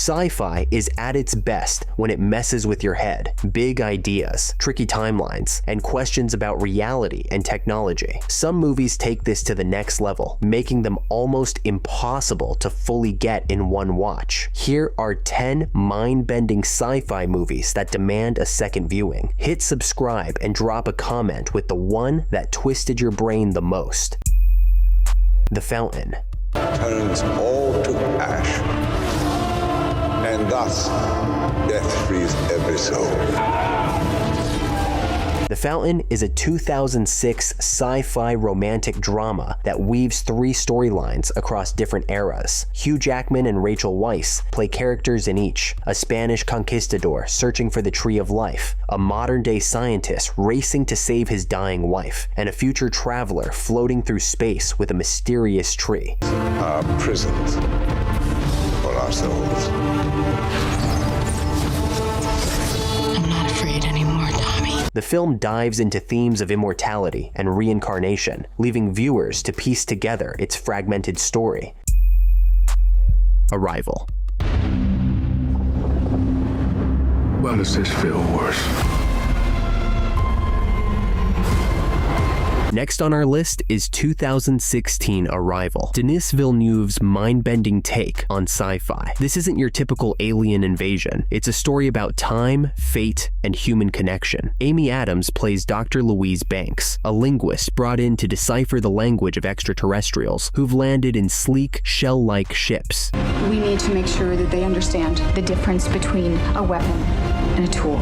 Sci-fi is at its best when it messes with your head. Big ideas, tricky timelines, and questions about reality and technology. Some movies take this to the next level, making them almost impossible to fully get in one watch. Here are 10 mind-bending sci-fi movies that demand a second viewing. Hit subscribe and drop a comment with the one that twisted your brain the most. The Fountain. Turns all to ash, and thus death frees every soul. The Fountain is a 2006 sci-fi romantic drama that weaves 3 storylines across different eras. Hugh Jackman and Rachel Weisz play characters in each: a Spanish conquistador searching for the Tree of Life, a modern-day scientist racing to save his dying wife, and a future traveler floating through space with a mysterious tree. Our prisons for our souls. I'm not afraid anymore, Tommy. The film dives into themes of immortality and reincarnation, leaving viewers to piece together its fragmented story. Arrival. Well, does this feel worse? Next on our list is 2016 Arrival, Denis Villeneuve's mind-bending take on sci-fi. This isn't your typical alien invasion. It's a story about time, fate, and human connection. Amy Adams plays Dr. Louise Banks, a linguist brought in to decipher the language of extraterrestrials who've landed in sleek, shell-like ships. We need to make sure that they understand the difference between a weapon and a tool.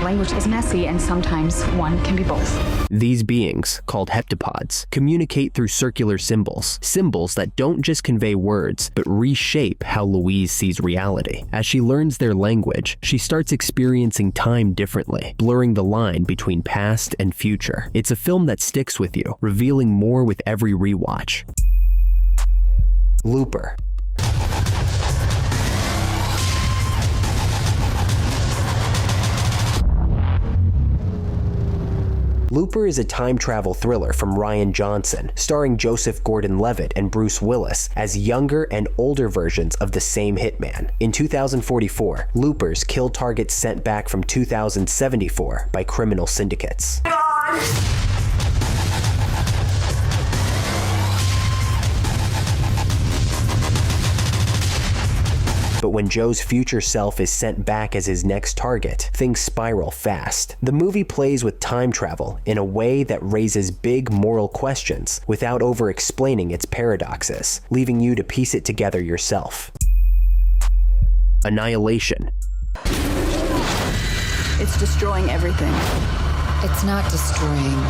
Language is messy, and sometimes one can be both. These beings, called heptapods, communicate through circular symbols that don't just convey words, but reshape how Louise sees reality. As she learns their language, she starts experiencing time differently, blurring the line between past and future. It's a film that sticks with you, revealing more with every rewatch. Looper. Looper is a time travel thriller from Rian Johnson, starring Joseph Gordon-Levitt and Bruce Willis as younger and older versions of the same hitman. In 2044, Loopers kill targets sent back from 2074 by criminal syndicates. But when Joe's future self is sent back as his next target, things spiral fast. The movie plays with time travel in a way that raises big moral questions without over-explaining its paradoxes, leaving you to piece it together yourself. Annihilation. It's destroying everything. It's not destroying.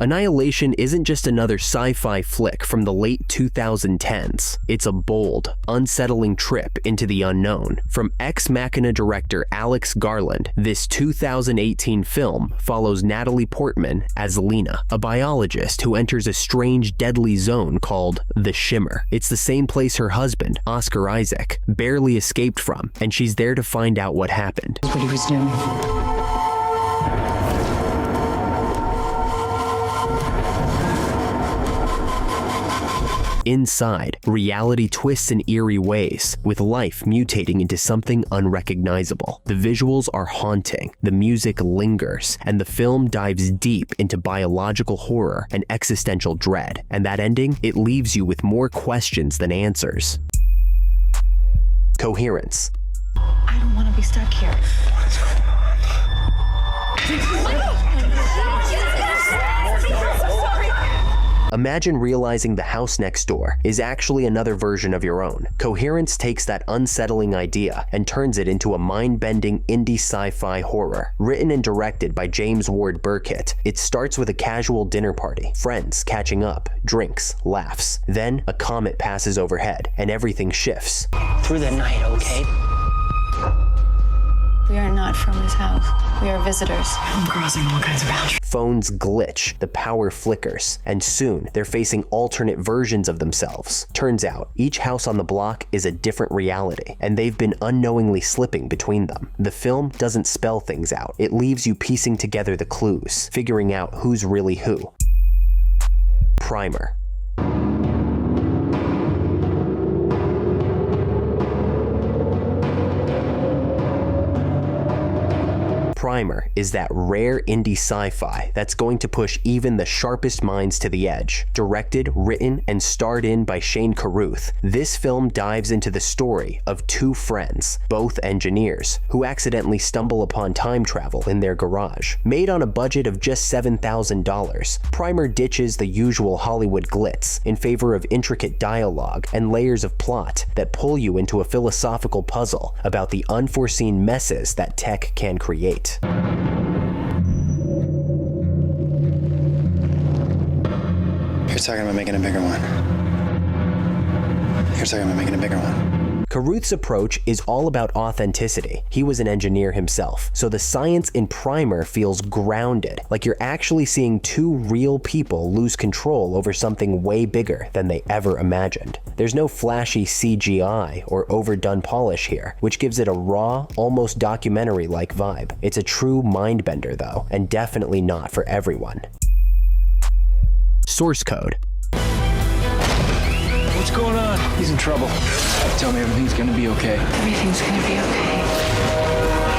Annihilation isn't just another sci-fi flick from the late 2010s. It's a bold, unsettling trip into the unknown. From Ex Machina director Alex Garland, this 2018 film follows Natalie Portman as Lena, a biologist who enters a strange, deadly zone called the Shimmer. It's the same place her husband, Oscar Isaac, barely escaped from, and she's there to find out what happened. What he was doing. Inside, reality twists in eerie ways, with life mutating into something unrecognizable. The visuals are haunting, the music lingers, and the film dives deep into biological horror and existential dread. And that ending, it leaves you with more questions than answers. Coherence. I don't want to be stuck here. What is going on? Imagine realizing the house next door is actually another version of your own. Coherence takes that unsettling idea and turns it into a mind-bending indie sci-fi horror. Written and directed by James Ward Burkitt, it starts with a casual dinner party, friends catching up, drinks, laughs. Then a comet passes overhead and everything shifts. Through the night, okay? We are not from this house. We are visitors. I'm crossing all kinds of boundaries. Phones glitch, the power flickers, and soon they're facing alternate versions of themselves. Turns out, each house on the block is a different reality, and they've been unknowingly slipping between them. The film doesn't spell things out. It leaves you piecing together the clues, figuring out who's really who. Primer. Primer is that rare indie sci-fi that's going to push even the sharpest minds to the edge. Directed, written, and starred in by Shane Carruth, this film dives into the story of two friends, both engineers, who accidentally stumble upon time travel in their garage. Made on a budget of just $7,000, Primer ditches the usual Hollywood glitz in favor of intricate dialogue and layers of plot that pull you into a philosophical puzzle about the unforeseen messes that tech can create. You're talking about making a bigger one. You're talking about making a bigger one. Carruth's approach is all about authenticity. He was an engineer himself, so the science in Primer feels grounded, like you're actually seeing two real people lose control over something way bigger than they ever imagined. There's no flashy CGI or overdone polish here, which gives it a raw, almost documentary-like vibe. It's a true mind-bender though, and definitely not for everyone. Source code. What's going on? He's in trouble. Tell me everything's gonna be okay. Everything's gonna be okay.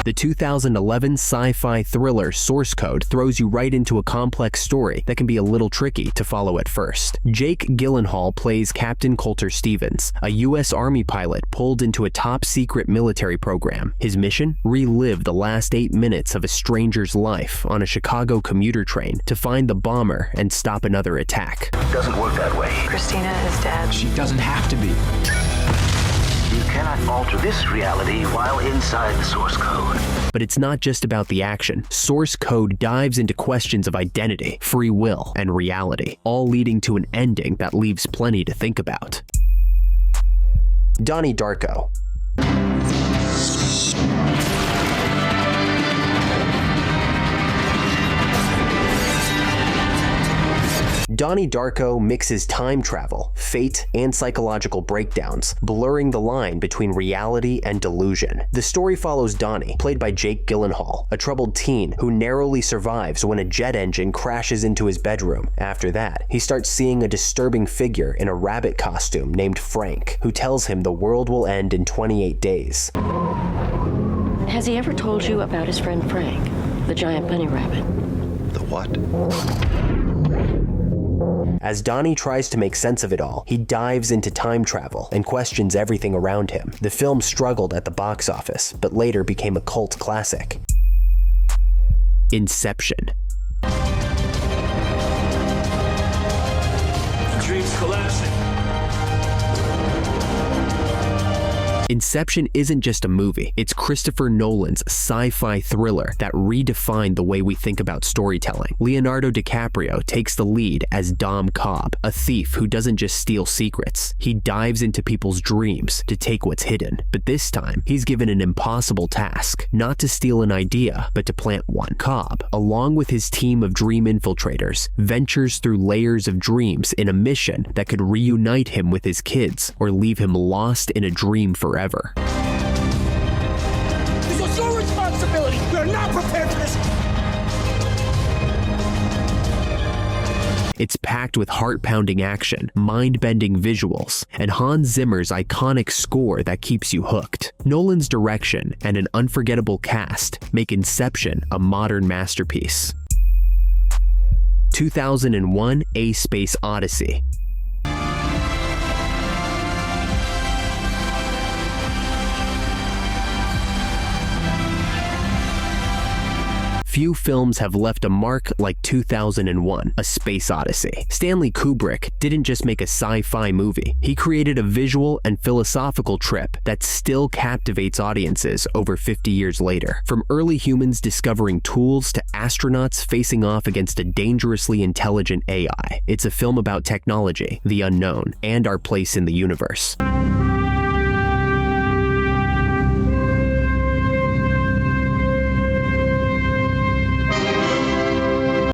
The 2011 sci-fi thriller Source Code throws you right into a complex story that can be a little tricky to follow at first. Jake Gyllenhaal plays Captain Coulter Stevens, a U.S. Army pilot pulled into a top-secret military program. His mission? Relive the last 8 minutes of a stranger's life on a Chicago commuter train to find the bomber and stop another attack. Doesn't work that way. Christina is dead. She doesn't have to be. You cannot alter this reality while inside the source code. But it's not just about the action. Source Code dives into questions of identity, free will, and reality, all leading to an ending that leaves plenty to think about. Donnie Darko. Donnie Darko mixes time travel, fate, and psychological breakdowns, blurring the line between reality and delusion. The story follows Donnie, played by Jake Gyllenhaal, a troubled teen who narrowly survives when a jet engine crashes into his bedroom. After that, he starts seeing a disturbing figure in a rabbit costume named Frank, who tells him the world will end in 28 days. Has he ever told you about his friend Frank, the giant bunny rabbit? The what? As Donnie tries to make sense of it all, he dives into time travel and questions everything around him. The film struggled at the box office, but later became a cult classic. Inception. The dream's collapsing. Inception isn't just a movie, it's Christopher Nolan's sci-fi thriller that redefined the way we think about storytelling. Leonardo DiCaprio takes the lead as Dom Cobb, a thief who doesn't just steal secrets, he dives into people's dreams to take what's hidden. But this time, he's given an impossible task, not to steal an idea, but to plant one. Cobb, along with his team of dream infiltrators, ventures through layers of dreams in a mission that could reunite him with his kids or leave him lost in a dream forever. This was your responsibility. We are not prepared for this. It's packed with heart-pounding action, mind-bending visuals, and Hans Zimmer's iconic score that keeps you hooked. Nolan's direction and an unforgettable cast make Inception a modern masterpiece. 2001: A Space Odyssey. Few films have left a mark like 2001: A Space Odyssey. Stanley Kubrick didn't just make a sci-fi movie, he created a visual and philosophical trip that still captivates audiences over 50 years later. From early humans discovering tools to astronauts facing off against a dangerously intelligent AI, it's a film about technology, the unknown, and our place in the universe.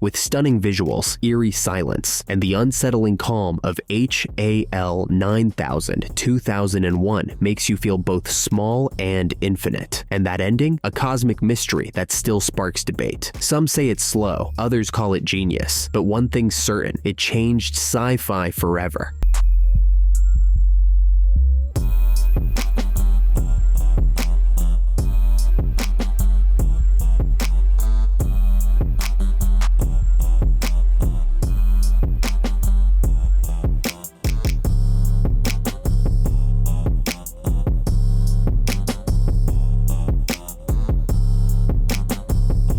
With stunning visuals, eerie silence, and the unsettling calm of HAL 9000 2001 makes you feel both small and infinite. And that ending? A cosmic mystery that still sparks debate. Some say it's slow, others call it genius. But one thing's certain, it changed sci-fi forever.